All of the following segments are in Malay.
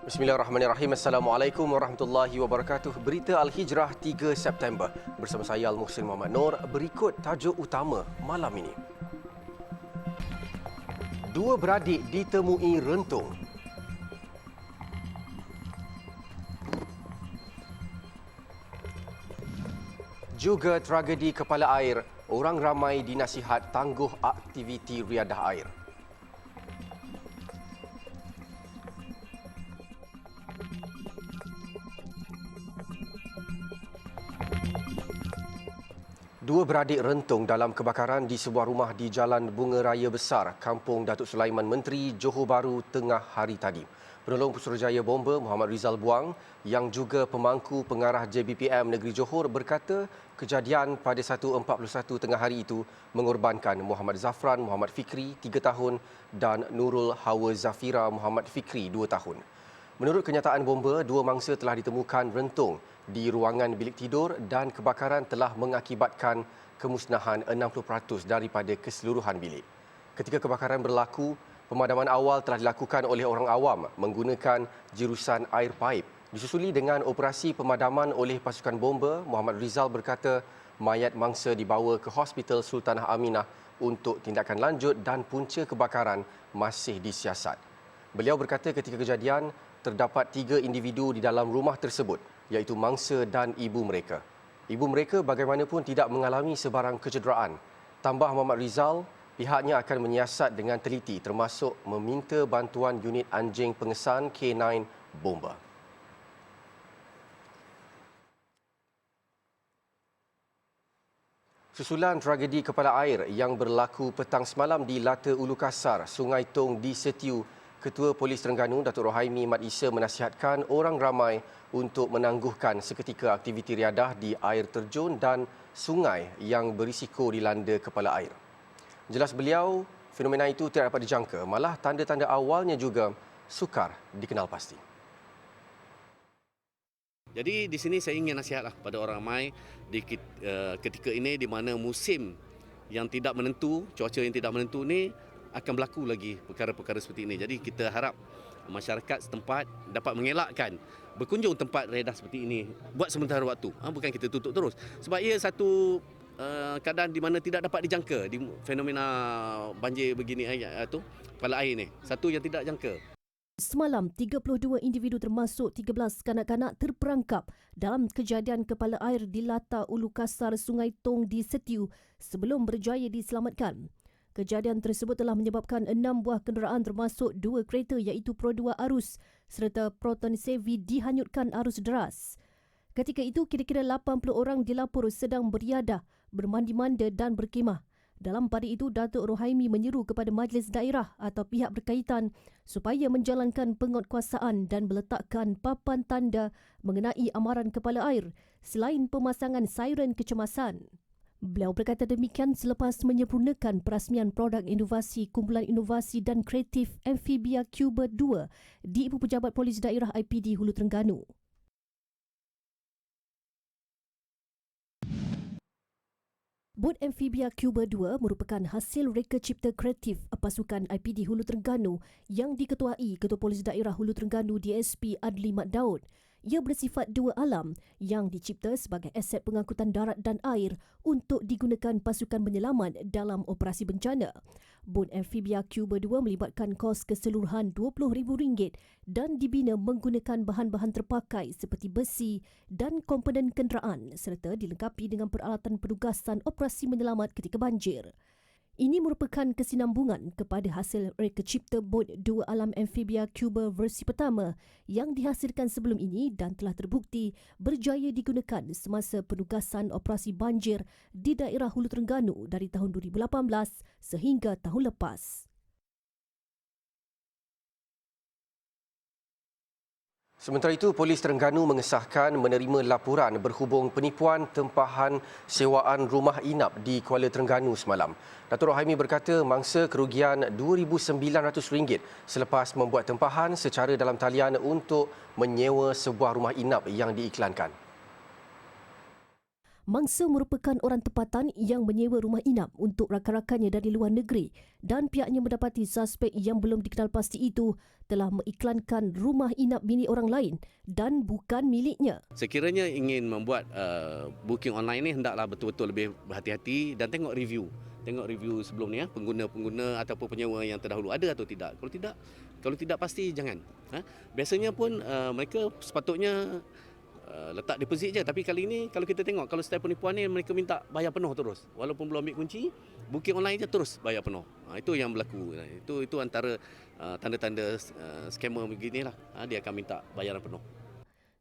Bismillahirrahmanirrahim. Assalamualaikum warahmatullahi wabarakatuh. Berita Al-Hijrah 3 September. Bersama saya Al-Muhsin Muhammad Noor. Berikut tajuk utama malam ini. Dua beradik ditemui rentung. Juga tragedi kepala air. Orang ramai dinasihat tangguh aktiviti riadah air. Dua beradik rentung dalam kebakaran di sebuah rumah di Jalan Bunga Raya Besar, Kampung Datuk Sulaiman Menteri, Johor Bahru tengah hari tadi. Penolong Pusurujaya Bomba Muhammad Rizal Buang yang juga pemangku pengarah JBPM Negeri Johor berkata kejadian pada 1.41 tengah hari itu mengorbankan Muhammad Zafran Muhammad Fikri 3 tahun dan Nurul Hawa Zafira Muhammad Fikri 2 tahun. Menurut kenyataan bomba, dua mangsa telah ditemukan rentung di ruangan bilik tidur dan kebakaran telah mengakibatkan kemusnahan 60% daripada keseluruhan bilik. Ketika kebakaran berlaku, pemadaman awal telah dilakukan oleh orang awam menggunakan jirusan air paip. Disusuli dengan operasi pemadaman oleh pasukan bomba, Muhammad Rizal berkata mayat mangsa dibawa ke Hospital Sultanah Aminah untuk tindakan lanjut dan punca kebakaran masih disiasat. Beliau berkata ketika kejadian, terdapat 3 individu di dalam rumah tersebut, iaitu mangsa dan ibu mereka. Ibu mereka bagaimanapun tidak mengalami sebarang kecederaan. Tambah Muhammad Rizal, pihaknya akan menyiasat dengan teliti termasuk meminta bantuan unit anjing pengesan K9 Bomba. Susulan tragedi kepala air yang berlaku petang semalam di Lata Ulu Kasar, Sungai Tong di Setiu, Ketua Polis Terengganu Datuk Rohaimi Mat Isa menasihatkan orang ramai untuk menangguhkan seketika aktiviti riadah di air terjun dan sungai yang berisiko dilanda kepala air. Jelas beliau, fenomena itu tidak dapat dijangka, malah tanda-tanda awalnya juga sukar dikenal pasti. Jadi di sini saya ingin nasihatlah kepada orang ramai ketika ini di mana musim yang tidak menentu, cuaca yang tidak menentu ni akan berlaku lagi perkara-perkara seperti ini. Jadi kita harap masyarakat setempat dapat mengelakkan berkunjung tempat redah seperti ini buat sementara waktu. Bukan kita tutup terus. Sebab ia satu keadaan di mana tidak dapat dijangka di fenomena banjir begini kepala air ni. Satu yang tidak jangka. Semalam, 32 individu termasuk 13 kanak-kanak terperangkap dalam kejadian kepala air di Lata Ulu Kasar Sungai Tong di Setiu sebelum berjaya diselamatkan. Kejadian tersebut telah menyebabkan 6 buah kenderaan termasuk 2 kereta iaitu Pro 2 Arus serta Proton Sevi dihanyutkan arus deras. Ketika itu, kira-kira 80 orang dilapor sedang beriadah, bermandi-manda dan berkemah. Dalam pada itu, Datuk Rohaimi menyeru kepada majlis daerah atau pihak berkaitan supaya menjalankan penguatkuasaan dan meletakkan papan tanda mengenai amaran kepala air selain pemasangan siren kecemasan. Beliau berkata demikian selepas menyempurnakan perasmian produk inovasi Kumpulan Inovasi dan Kreatif Amphibia Cuba 2 di Ibu Pejabat Polis Daerah IPD Hulu Terengganu. Bot Amphibia Cuba 2 merupakan hasil reka cipta kreatif pasukan IPD Hulu Terengganu yang diketuai Ketua Polis Daerah Hulu Terengganu DSP Adli Mat Daud. Ia bersifat dua alam yang dicipta sebagai aset pengangkutan darat dan air untuk digunakan pasukan penyelamat dalam operasi bencana. Bot Amphibia Cuba 2 melibatkan kos keseluruhan RM20,000 dan dibina menggunakan bahan-bahan terpakai seperti besi dan komponen kenderaan serta dilengkapi dengan peralatan penugasan operasi menyelamat ketika banjir. Ini merupakan kesinambungan kepada hasil reka cipta bot dua alam Amphibia Cuba versi pertama yang dihasilkan sebelum ini dan telah terbukti berjaya digunakan semasa penugasan operasi banjir di daerah Hulu Terengganu dari tahun 2018 sehingga tahun lepas. Sementara itu, Polis Terengganu mengesahkan menerima laporan berhubung penipuan tempahan sewaan rumah inap di Kuala Terengganu semalam. Datuk Rohaimi berkata mangsa kerugian RM2,900 selepas membuat tempahan secara dalam talian untuk menyewa sebuah rumah inap yang diiklankan. Mangsa merupakan orang tempatan yang menyewa rumah inap untuk rakan-rakannya dari luar negeri dan pihaknya mendapati suspek yang belum dikenal pasti itu telah mengiklankan rumah inap milik orang lain dan bukan miliknya. Sekiranya ingin membuat booking online ni hendaklah betul-betul lebih berhati-hati dan tengok review. Tengok review sebelum ni, pengguna-pengguna ataupun penyewa yang terdahulu ada atau tidak. Kalau tidak pasti jangan. Biasanya pun mereka sepatutnya letak deposit je, tapi kali ini kalau kita tengok, kalau setiap penipuan ni mereka minta bayar penuh terus, walaupun belum ambil kunci, booking online je terus bayar penuh. Itu yang berlaku. Itu antara tanda-tanda scammer beginilah. Dia akan minta bayaran penuh.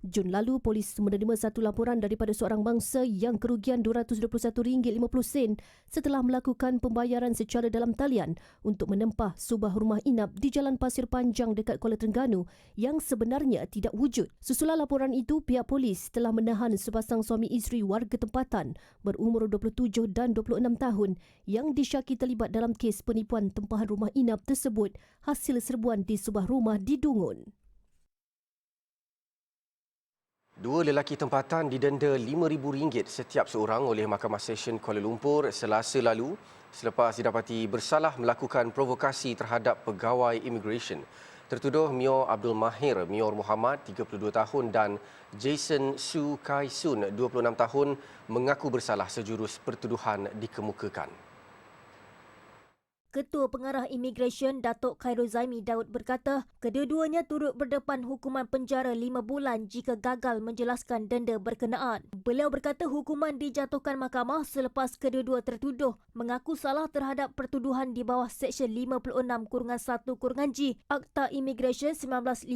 Jun lalu, polis menerima satu laporan daripada seorang mangsa yang kerugian RM221.50 setelah melakukan pembayaran secara dalam talian untuk menempah sebuah rumah inap di Jalan Pasir Panjang dekat Kuala Terengganu yang sebenarnya tidak wujud. Susulan laporan itu, pihak polis telah menahan sepasang suami isteri warga tempatan berumur 27 dan 26 tahun yang disyaki terlibat dalam kes penipuan tempahan rumah inap tersebut hasil serbuan di sebuah rumah di Dungun. Dua lelaki tempatan didenda RM5,000 setiap seorang oleh Mahkamah Session Kuala Lumpur Selasa lalu selepas didapati bersalah melakukan provokasi terhadap pegawai immigration. Tertuduh Myor Abdul Mahir Myor Muhammad, 32 tahun dan Jason Su Kai Sun, 26 tahun mengaku bersalah sejurus pertuduhan dikemukakan. Ketua Pengarah Immigration Datuk Khairul Zaimi Daud berkata, kedua-duanya turut berdepan hukuman penjara 5 bulan jika gagal menjelaskan denda berkenaan. Beliau berkata hukuman dijatuhkan mahkamah selepas kedua-dua tertuduh mengaku salah terhadap pertuduhan di bawah Seksyen 56-1-G Akta Immigration 1959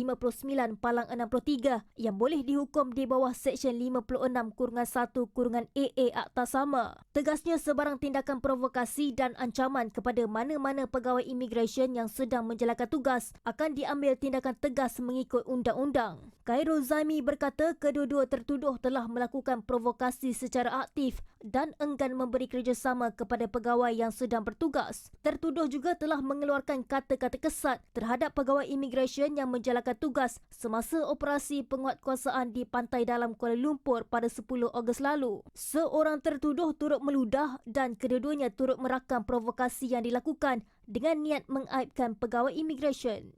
Palang 63 yang boleh dihukum di bawah Seksyen 56-1-AA Akta sama. Tegasnya sebarang tindakan provokasi dan ancaman kepada mana-mana pegawai immigration yang sedang menjalankan tugas akan diambil tindakan tegas mengikut undang-undang. Khairul Zaimi berkata kedua-dua tertuduh telah melakukan provokasi secara aktif dan enggan memberi kerjasama kepada pegawai yang sedang bertugas. Tertuduh juga telah mengeluarkan kata-kata kesat terhadap pegawai immigration yang menjalankan tugas semasa operasi penguatkuasaan di Pantai Dalam Kuala Lumpur pada 10 Ogos lalu. Seorang tertuduh turut meludah dan kedua-duanya turut merakam provokasi yang dilakukan dengan niat mengaibkan pegawai immigration.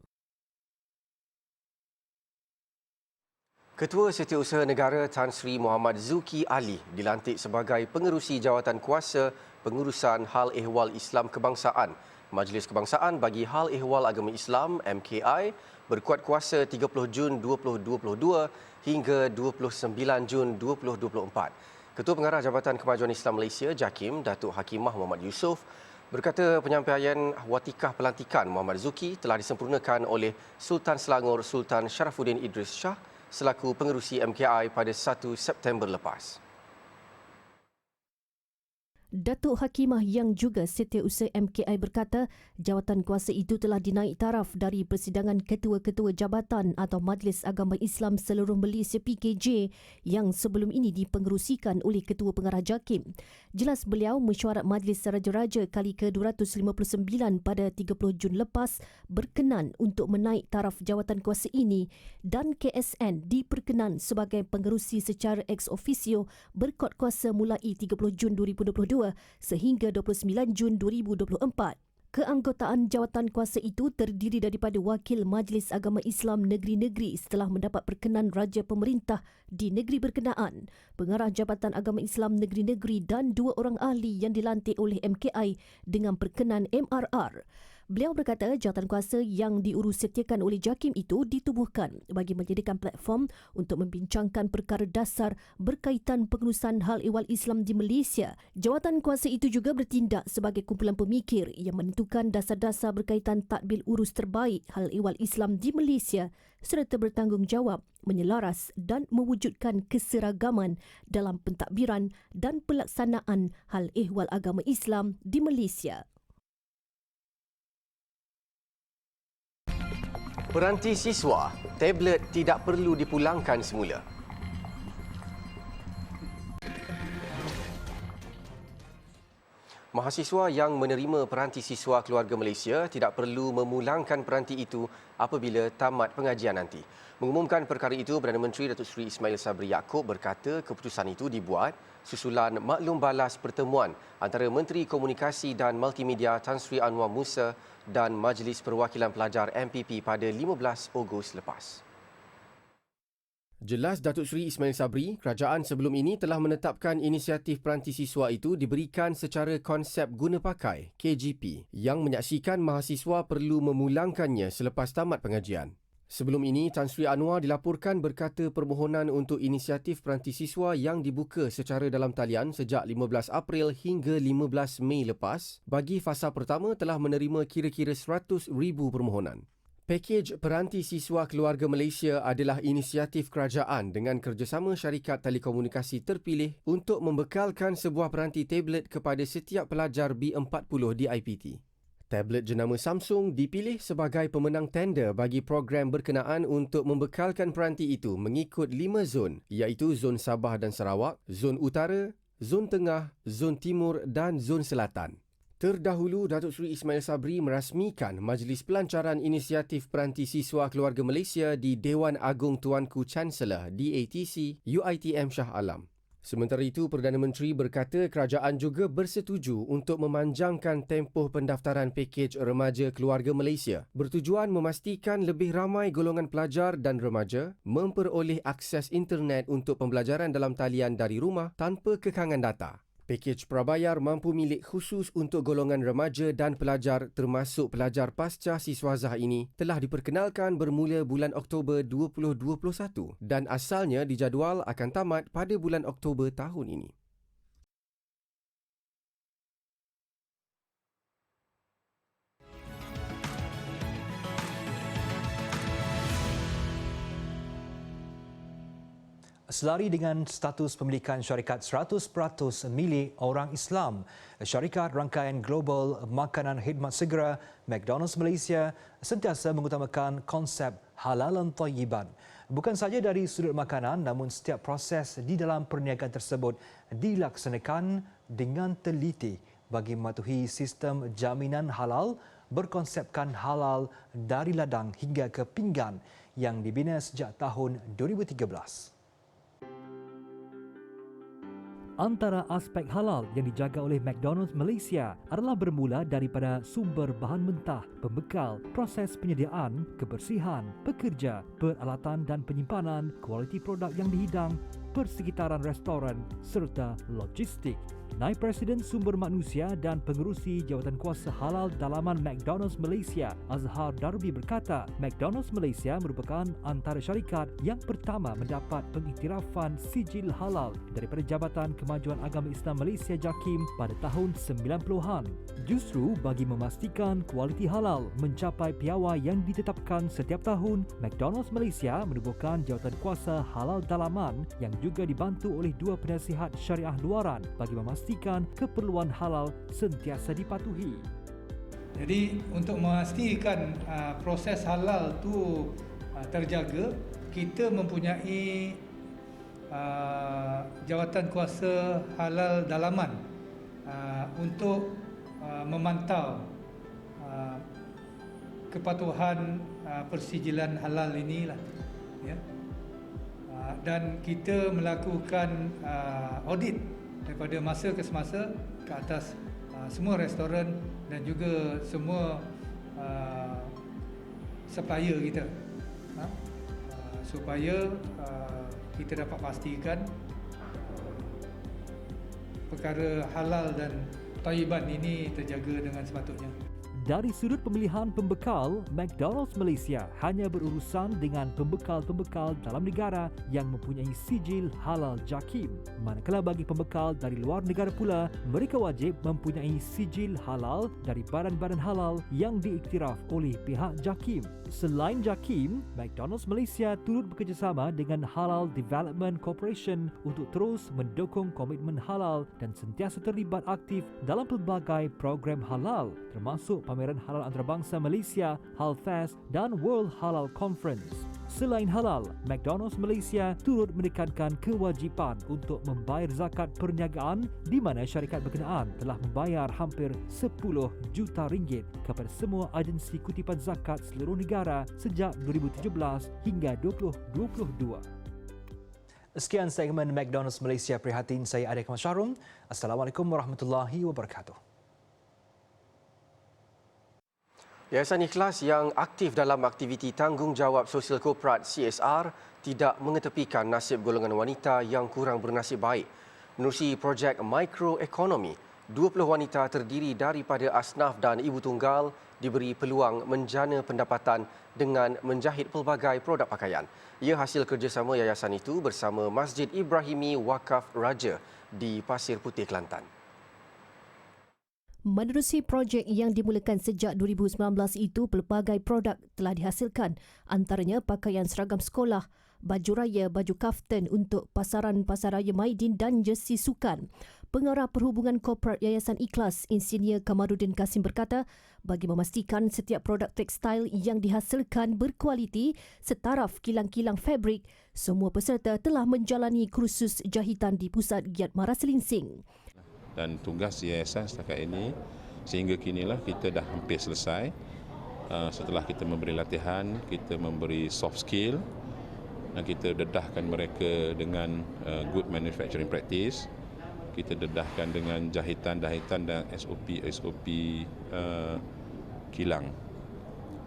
Ketua Setiausaha Negara Tan Sri Muhammad Zuki Ali dilantik sebagai pengerusi jawatan kuasa pengurusan Hal Ehwal Islam Kebangsaan. Majlis Kebangsaan bagi Hal Ehwal Agama Islam MKI berkuat kuasa 30 Jun 2022 hingga 29 Jun 2024. Ketua Pengarah Jabatan Kemajuan Islam Malaysia JAKIM Datuk Hakimah Muhammad Yusof berkata penyampaian watikah pelantikan Muhammad Zuki telah disempurnakan oleh Sultan Selangor Sultan Sharafuddin Idris Shah selaku pengerusi MKI pada 1 September lepas. Datuk Hakimah yang juga Setiausaha MKI berkata jawatan kuasa itu telah dinaik taraf dari persidangan ketua-ketua jabatan atau Majlis Agama Islam Seluruh Malaysia PKJ yang sebelum ini dipengerusikan oleh Ketua Pengarah JAKIM. Jelas beliau, mesyuarat Majlis Raja-Raja kali ke-259 pada 30 Jun lepas berkenan untuk menaik taraf jawatan kuasa ini dan KSN diperkenan sebagai pengerusi secara ex officio berkuat kuasa mulai 30 Jun 2022 sehingga 29 Jun 2024. Keanggotaan jawatan kuasa itu terdiri daripada Wakil Majlis Agama Islam Negeri-Negeri setelah mendapat perkenan Raja Pemerintah di negeri berkenaan, Pengarah Jabatan Agama Islam Negeri-Negeri dan 2 orang ahli yang dilantik oleh MKI dengan perkenan MRR. Beliau berkata jawatan kuasa yang diurusetiakan oleh JAKIM itu ditubuhkan bagi menjadikan platform untuk membincangkan perkara dasar berkaitan pengurusan hal ehwal Islam di Malaysia. Jawatan kuasa itu juga bertindak sebagai kumpulan pemikir yang menentukan dasar-dasar berkaitan tadbir urus terbaik hal ehwal Islam di Malaysia serta bertanggungjawab menyelaras dan mewujudkan keseragaman dalam pentadbiran dan pelaksanaan hal ehwal agama Islam di Malaysia. Peranti siswa, tablet tidak perlu dipulangkan semula. Mahasiswa yang menerima peranti siswa keluarga Malaysia tidak perlu memulangkan peranti itu apabila tamat pengajian nanti. Mengumumkan perkara itu, Perdana Menteri Datuk Seri Ismail Sabri Yaakob berkata keputusan itu dibuat susulan maklum balas pertemuan antara Menteri Komunikasi dan Multimedia Tan Sri Anwar Musa dan Majlis Perwakilan Pelajar MPP pada 15 Ogos lepas. Jelas Datuk Seri Ismail Sabri, kerajaan sebelum ini telah menetapkan inisiatif peranti siswa itu diberikan secara konsep guna pakai KGP yang menyaksikan mahasiswa perlu memulangkannya selepas tamat pengajian. Sebelum ini, Tan Sri Anwar dilaporkan berkata permohonan untuk inisiatif peranti siswa yang dibuka secara dalam talian sejak 15 April hingga 15 Mei lepas bagi fasa pertama telah menerima kira-kira 100,000 permohonan. Pakej peranti siswa keluarga Malaysia adalah inisiatif kerajaan dengan kerjasama syarikat telekomunikasi terpilih untuk membekalkan sebuah peranti tablet kepada setiap pelajar B40 di IPT. Tablet jenama Samsung dipilih sebagai pemenang tender bagi program berkenaan untuk membekalkan peranti itu mengikut 5 zon, iaitu Zon Sabah dan Sarawak, Zon Utara, Zon Tengah, Zon Timur dan Zon Selatan. Terdahulu, Datuk Seri Ismail Sabri merasmikan Majlis Pelancaran Inisiatif Peranti Siswa Keluarga Malaysia di Dewan Agung Tuanku Chancellor DATC UiTM Shah Alam. Sementara itu, Perdana Menteri berkata kerajaan juga bersetuju untuk memanjangkan tempoh pendaftaran pakej remaja keluarga Malaysia bertujuan memastikan lebih ramai golongan pelajar dan remaja memperoleh akses internet untuk pembelajaran dalam talian dari rumah tanpa kekangan data. Pakej prabayar mampu milik khusus untuk golongan remaja dan pelajar termasuk pelajar pasca siswazah ini telah diperkenalkan bermula bulan Oktober 2021 dan asalnya dijadual akan tamat pada bulan Oktober tahun ini. Selari dengan status pemilikan syarikat 100% milik orang Islam, syarikat rangkaian global makanan khidmat segera McDonald's Malaysia sentiasa mengutamakan konsep halalan thayyiban. Bukan sahaja dari sudut makanan, namun setiap proses di dalam perniagaan tersebut dilaksanakan dengan teliti bagi mematuhi sistem jaminan halal berkonsepkan halal dari ladang hingga ke pinggan yang dibina sejak tahun 2013. Antara aspek halal yang dijaga oleh McDonald's Malaysia adalah bermula daripada sumber bahan mentah, pembekal, proses penyediaan, kebersihan, pekerja, peralatan dan penyimpanan, kualiti produk yang dihidang, persekitaran restoran serta logistik. Naib Presiden Sumber Manusia dan Pengerusi Jawatan Kuasa Halal Dalaman McDonald's Malaysia, Azhar Darbi berkata, McDonald's Malaysia merupakan antara syarikat yang pertama mendapat pengiktirafan sijil halal daripada Jabatan Kemajuan Agama Islam Malaysia JAKIM pada tahun 90-an. Justru bagi memastikan kualiti halal mencapai piawai yang ditetapkan setiap tahun, McDonald's Malaysia menubuhkan Jawatan Kuasa Halal Dalaman yang juga dibantu oleh dua penasihat syariah luaran bagi memastikan keperluan halal sentiasa dipatuhi. Jadi untuk memastikan proses halal tu terjaga, kita mempunyai Jawatan Kuasa Halal Dalaman untuk memantau kepatuhan persijilan halal inilah, ya. Dan kita melakukan audit daripada masa ke semasa ke atas semua restoran dan juga semua supplier kita, supaya kita dapat pastikan perkara halal dan thayyiban ini terjaga dengan sepatutnya. Dari sudut pemilihan pembekal, McDonald's Malaysia hanya berurusan dengan pembekal-pembekal dalam negara yang mempunyai sijil halal JAKIM. Manakala bagi pembekal dari luar negara pula, mereka wajib mempunyai sijil halal dari badan-badan halal yang diiktiraf oleh pihak JAKIM. Selain JAKIM, McDonald's Malaysia turut bekerjasama dengan Halal Development Corporation untuk terus mendukung komitmen halal dan sentiasa terlibat aktif dalam pelbagai program halal, termasuk pameran halal antarabangsa Malaysia, HalFest dan World Halal Conference. Selain halal, McDonald's Malaysia turut menekankan kewajipan untuk membayar zakat perniagaan di mana syarikat berkenaan telah membayar hampir 10 juta ringgit kepada semua agensi kutipan zakat seluruh negara sejak 2017 hingga 2022. Sekian segmen McDonald's Malaysia Prihatin. Saya Adik Masyarum. Assalamualaikum warahmatullahi wabarakatuh. Yayasan Ikhlas yang aktif dalam aktiviti tanggungjawab sosial korporat CSR tidak mengetepikan nasib golongan wanita yang kurang bernasib baik. Menerusi projek mikroekonomi, 20 wanita terdiri daripada asnaf dan ibu tunggal diberi peluang menjana pendapatan dengan menjahit pelbagai produk pakaian. Ia hasil kerjasama yayasan itu bersama Masjid Ibrahimi Wakaf Raja di Pasir Putih, Kelantan. Menerusi projek yang dimulakan sejak 2019 itu, pelbagai produk telah dihasilkan, antaranya pakaian seragam sekolah, baju raya, baju kaftan untuk pasaran Pasaraya Maidin dan jersey sukan. Pengarah Perhubungan Korporat Yayasan Ikhlas, Insinyur Kamarudin Kasim berkata, bagi memastikan setiap produk tekstil yang dihasilkan berkualiti setaraf kilang-kilang fabrik, semua peserta telah menjalani kursus jahitan di Pusat Giat Mara Selinsing. Dan tugas yayasan setakat ini sehingga kinilah kita dah hampir selesai. Setelah kita memberi latihan, kita memberi soft skill dan kita dedahkan mereka dengan good manufacturing practice. Kita dedahkan dengan jahitan dan SOP kilang.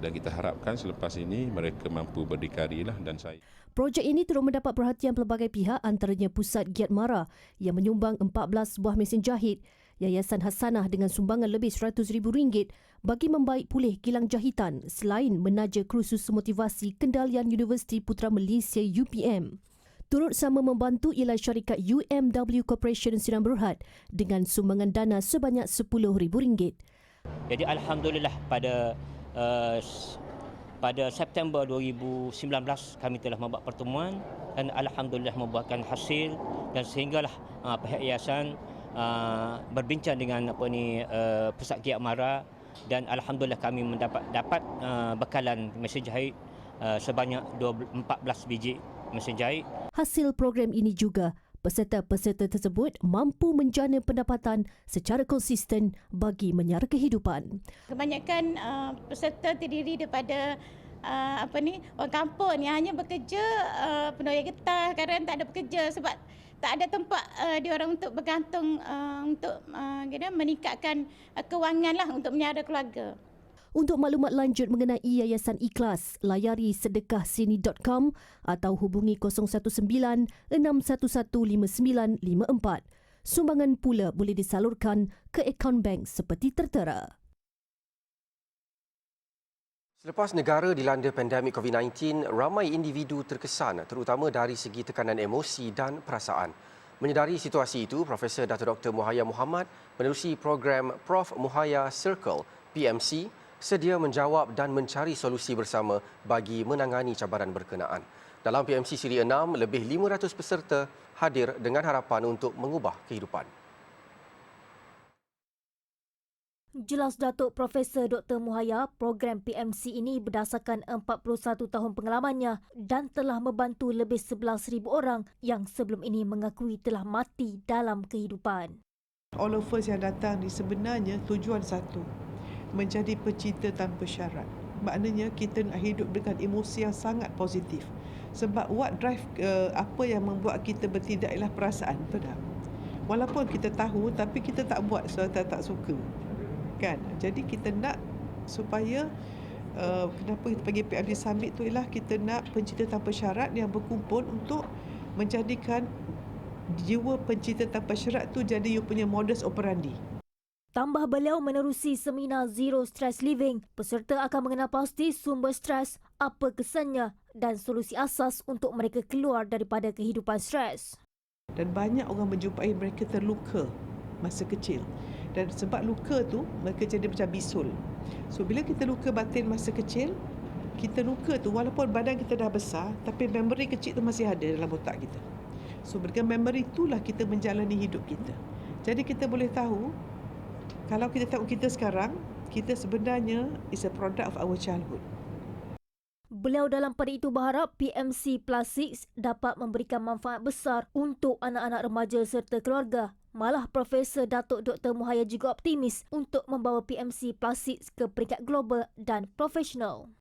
Dan kita harapkan selepas ini mereka mampu berdikari dan saya. Projek ini turut mendapat perhatian pelbagai pihak, antaranya Pusat Giat Mara yang menyumbang 14 buah mesin jahit, Yayasan Hasanah dengan sumbangan lebih RM100,000 bagi membaik pulih kilang jahitan selain menaja kursus motivasi kendalian Universiti Putra Malaysia UPM. Turut sama membantu ialah syarikat UMW Corporation Sinan Berhad dengan sumbangan dana sebanyak RM10,000. Jadi alhamdulillah pada September 2019 kami telah membuat pertemuan dan alhamdulillah membuahkan hasil, dan sehinggalah pihak yayasan berbincang dengan Pusat Giat Mara dan alhamdulillah kami dapat bekalan mesin jahit sebanyak 14 biji mesin jahit. Hasil program ini juga peserta-peserta tersebut mampu menjana pendapatan secara konsisten bagi menyara kehidupan. Kebanyakan peserta terdiri daripada orang kampung yang hanya bekerja pendoya getah, sekarang tak ada bekerja sebab tak ada tempat diorang untuk bergantung untuk meningkatkan kewangan untuk menyara keluarga. Untuk maklumat lanjut mengenai Yayasan Ikhlas, layari sedekahsini.com atau hubungi 019-611-5954. Sumbangan pula boleh disalurkan ke akaun bank seperti tertera. Selepas negara dilanda pandemik COVID-19, ramai individu terkesan terutama dari segi tekanan emosi dan perasaan. Menyedari situasi itu, Profesor Dr. Muhaya Muhammad menerusi program Prof Muhaya Circle PMC sedia menjawab dan mencari solusi bersama bagi menangani cabaran berkenaan. Dalam PMC Siri 6, lebih 500 peserta hadir dengan harapan untuk mengubah kehidupan. Jelas Datuk Profesor Dr. Muhaya, program PMC ini berdasarkan 41 tahun pengalamannya dan telah membantu lebih 11,000 orang yang sebelum ini mengakui telah mati dalam kehidupan. All of us yang datang ni sebenarnya tujuan satu, menjadi pecinta tanpa syarat. Maknanya kita nak hidup dengan emosi yang sangat positif. Sebab what drive apa yang membuat kita bertindak ialah perasaan, betul tak? Walaupun kita tahu tapi kita tak buat sebab tak suka. Kan? Jadi kita nak supaya kenapa kita panggil PMC Summit tu ialah kita nak pencinta tanpa syarat yang berkumpul untuk menjadikan jiwa pencinta tanpa syarat tu jadi you punya modus operandi. Tambah beliau menerusi seminar Zero Stress Living, peserta akan mengenal pasti sumber stres, apa kesannya dan solusi asas untuk mereka keluar daripada kehidupan stres. Dan banyak orang menjumpai mereka terluka masa kecil. Dan sebab luka tu, mereka jadi macam bisul. So, bila kita luka batin masa kecil, kita luka tu walaupun badan kita dah besar, tapi memori kecil tu masih ada dalam otak kita. So, dengan memori itulah kita menjalani hidup kita. Jadi, kita boleh tahu, kalau kita tengok kita sekarang, kita sebenarnya is a product of our childhood. Beliau dalam pada itu berharap PMC Plus 6 dapat memberikan manfaat besar untuk anak-anak remaja serta keluarga. Malah Profesor Datuk Dr. Muhaya juga optimis untuk membawa PMC Plus 6 ke peringkat global dan profesional.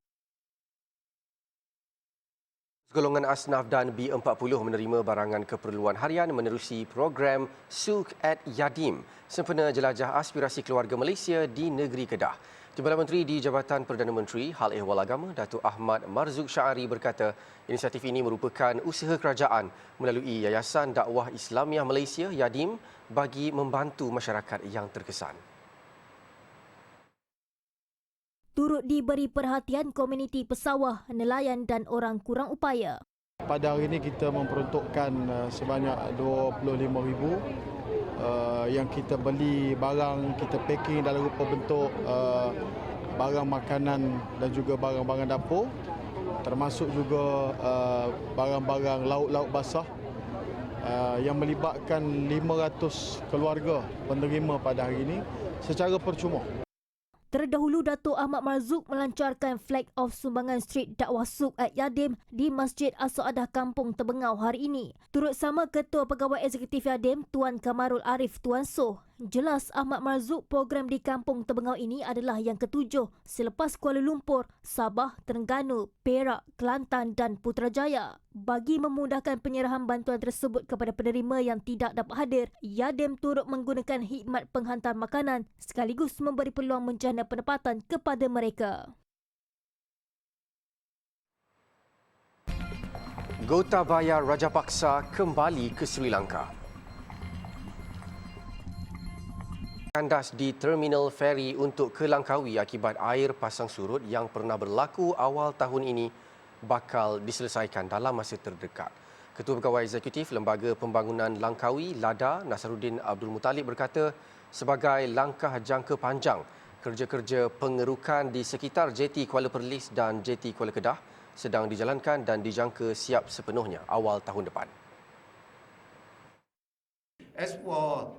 Golongan Asnaf dan B40 menerima barangan keperluan harian menerusi program Souk at Yadim sempena jelajah aspirasi keluarga Malaysia di negeri Kedah. Timbalan Menteri di Jabatan Perdana Menteri Hal Ehwal Agama Datuk Ahmad Marzuq Syari berkata inisiatif ini merupakan usaha kerajaan melalui Yayasan Dakwah Islamiah Malaysia Yadim bagi membantu masyarakat yang terkesan. Turut diberi perhatian komuniti pesawah, nelayan dan orang kurang upaya. Pada hari ini kita memperuntukkan sebanyak 25,000 yang kita beli barang, kita packing dalam rupa bentuk barang makanan dan juga barang-barang dapur, termasuk juga barang-barang lauk-lauk basah yang melibatkan 500 keluarga penerima pada hari ini secara percuma. Terdahulu, Datuk Ahmad Marzuq melancarkan flag off sumbangan street dakwah Souk at Yadim di Masjid As-Saadah Kampung Tebengau hari ini. Turut sama Ketua Pegawai Eksekutif Yadim, Tuan Kamarul Arif Tuan Soh. Jelas Ahmad Marzuq program di Kampung Tebengau ini adalah yang ke-7 selepas Kuala Lumpur, Sabah, Terengganu, Perak, Kelantan dan Putrajaya. Bagi memudahkan penyerahan bantuan tersebut kepada penerima yang tidak dapat hadir, Yadim turut menggunakan khidmat penghantar makanan sekaligus memberi peluang menjana pendapatan kepada mereka. Gotabaya Rajapaksa kembali ke Sri Lanka. Kandas di Terminal Feri untuk ke Langkawi akibat air pasang surut yang pernah berlaku awal tahun ini bakal diselesaikan dalam masa terdekat. Ketua Pegawai Eksekutif Lembaga Pembangunan Langkawi, LADA, Nasaruddin Abdul Muttalib berkata, sebagai langkah jangka panjang, kerja-kerja pengerukan di sekitar JT Kuala Perlis dan JT Kuala Kedah sedang dijalankan dan dijangka siap sepenuhnya awal tahun depan. As for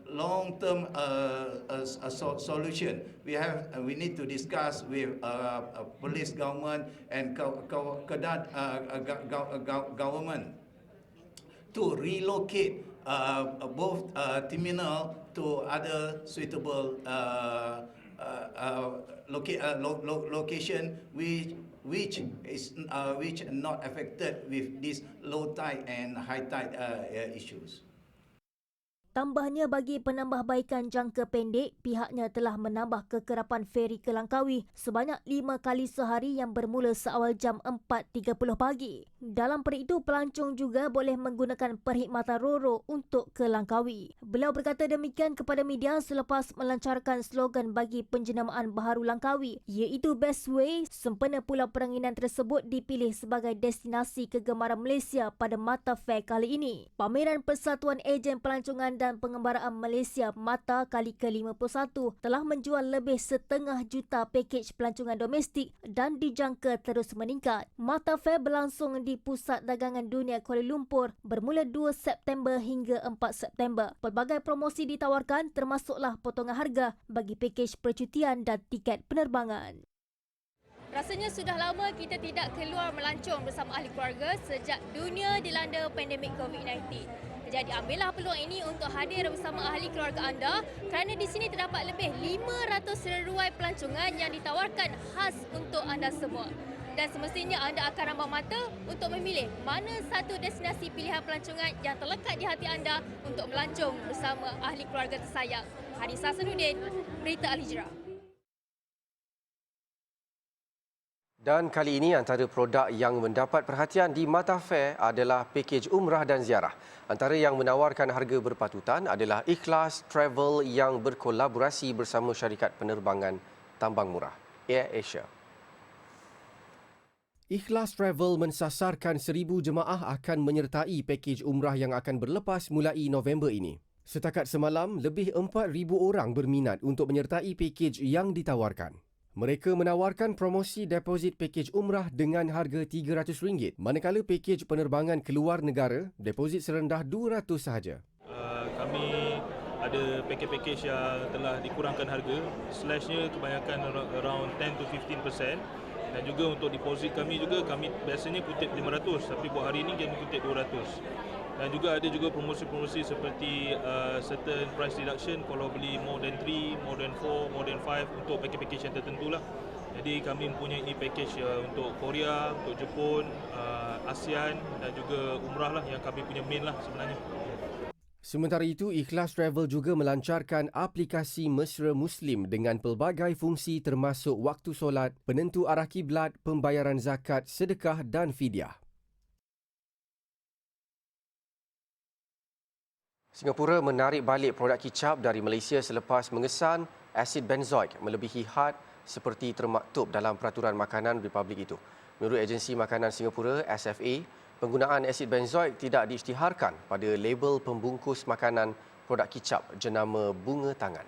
long-term solution, we need to discuss with police government and Kedah government to relocate both terminal to other suitable location which not affected with these low tide and high tide issues. Tambahnya, bagi penambahbaikan jangka pendek, pihaknya telah menambah kekerapan feri ke Langkawi sebanyak 5 kali sehari yang bermula seawal jam 4.30 pagi. Dalam pada itu, pelancong juga boleh menggunakan perkhidmatan Roro untuk ke Langkawi. Beliau berkata demikian kepada media selepas melancarkan slogan bagi penjenamaan baharu Langkawi, iaitu Best Way, sempena Pulau Peranginan tersebut dipilih sebagai destinasi kegemaran Malaysia pada Mata Fair kali ini. Pameran Persatuan Ejen Pelancongan dan Pengembaraan Malaysia Mata kali ke-51 telah menjual lebih 500,000 pakej pelancongan domestik dan dijangka terus meningkat. Mata Fair berlangsung di Pusat Dagangan Dunia Kuala Lumpur bermula 2 September hingga 4 September. Pelbagai promosi ditawarkan termasuklah potongan harga bagi pakej percutian dan tiket penerbangan. Rasanya sudah lama kita tidak keluar melancong bersama ahli keluarga sejak dunia dilanda pandemik COVID-19. Jadi ambillah peluang ini untuk hadir bersama ahli keluarga anda kerana di sini terdapat lebih 500 seruai pelancongan yang ditawarkan khas untuk anda semua. Dan semestinya anda akan rambang mata untuk memilih mana satu destinasi pilihan pelancongan yang terlekat di hati anda untuk melancong bersama ahli keluarga tersayang. Hadisah Sanuddin, Berita Al Hijrah. Dan kali ini antara produk yang mendapat perhatian di Mata Fair adalah pakej umrah dan ziarah. Antara yang menawarkan harga berpatutan adalah Ikhlas Travel yang berkolaborasi bersama syarikat penerbangan tambang murah, Air Asia. Ikhlas Travel mensasarkan 1,000 jemaah akan menyertai pakej umrah yang akan berlepas mulai November ini. Setakat semalam, lebih 4,000 orang berminat untuk menyertai pakej yang ditawarkan. Mereka menawarkan promosi deposit pakej umrah dengan harga RM300, manakala pakej penerbangan keluar negara, deposit serendah RM200 sahaja. Kami ada pakej-pakej yang telah dikurangkan harga, slashnya kebanyakan around 10 to 15%, Dan juga untuk deposit kami juga, kami biasanya kutip 500 tapi buat hari ini kami kutip 200. Dan juga ada juga promosi-promosi seperti certain price reduction kalau beli more than 3, more than 4, more than 5 untuk package-package yang tertentu lah. Jadi kami mempunyai package untuk Korea, untuk Jepun, ASEAN dan juga umrah lah yang kami punya main lah sebenarnya. Sementara itu, Ikhlas Travel juga melancarkan aplikasi Mesra Muslim dengan pelbagai fungsi termasuk waktu solat, penentu arah kiblat, pembayaran zakat, sedekah dan fidyah. Singapura menarik balik produk kicap dari Malaysia selepas mengesan asid benzoik melebihi had seperti termaktub dalam peraturan makanan Republik itu. Menurut Agensi Makanan Singapura, SFA, penggunaan asid benzoik tidak diisytiharkan pada label pembungkus makanan produk kicap jenama bunga tangan.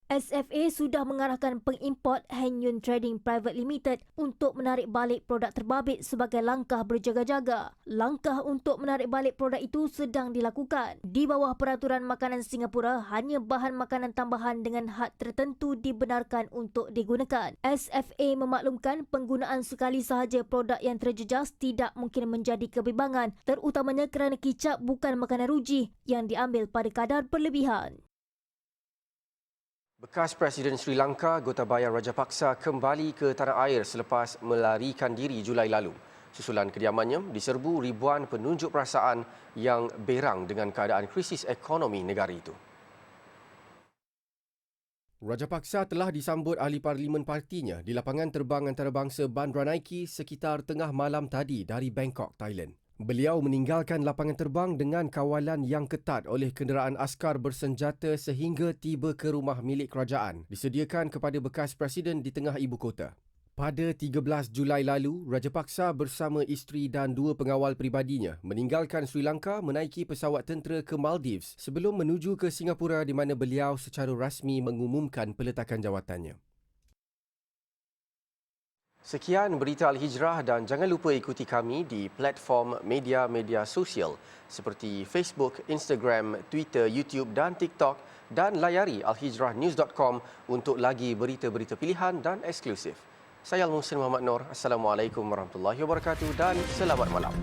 SFA sudah mengarahkan pengimport Heng Yun Trading Private Limited untuk menarik balik produk terbabit sebagai langkah berjaga-jaga. Langkah untuk menarik balik produk itu sedang dilakukan. Di bawah peraturan makanan Singapura, hanya bahan makanan tambahan dengan had tertentu dibenarkan untuk digunakan. SFA memaklumkan penggunaan sekali sahaja produk yang terjejas tidak mungkin menjadi kebimbangan, terutamanya kerana kicap bukan makanan ruji yang diambil pada kadar berlebihan. Bekas Presiden Sri Lanka, Gotabaya Rajapaksa kembali ke tanah air selepas melarikan diri Julai lalu. Susulan kediamannya diserbu ribuan penunjuk perasaan yang berang dengan keadaan krisis ekonomi negara itu. Rajapaksa telah disambut ahli parlimen partinya di lapangan terbang antarabangsa Bandaranaike sekitar tengah malam tadi dari Bangkok, Thailand. Beliau meninggalkan lapangan terbang dengan kawalan yang ketat oleh kenderaan askar bersenjata sehingga tiba ke rumah milik kerajaan disediakan kepada bekas presiden di tengah ibu kota. Pada 13 Julai lalu, Rajapaksa bersama isteri dan 2 pengawal peribadinya meninggalkan Sri Lanka menaiki pesawat tentera ke Maldives sebelum menuju ke Singapura di mana beliau secara rasmi mengumumkan peletakan jawatannya. Sekian berita Al-Hijrah dan jangan lupa ikuti kami di platform media-media sosial seperti Facebook, Instagram, Twitter, YouTube dan TikTok dan layari alhijrahnews.com untuk lagi berita-berita pilihan dan eksklusif. Saya Al-Muhsin Muhammad Nur. Assalamualaikum warahmatullahi wabarakatuh dan selamat malam.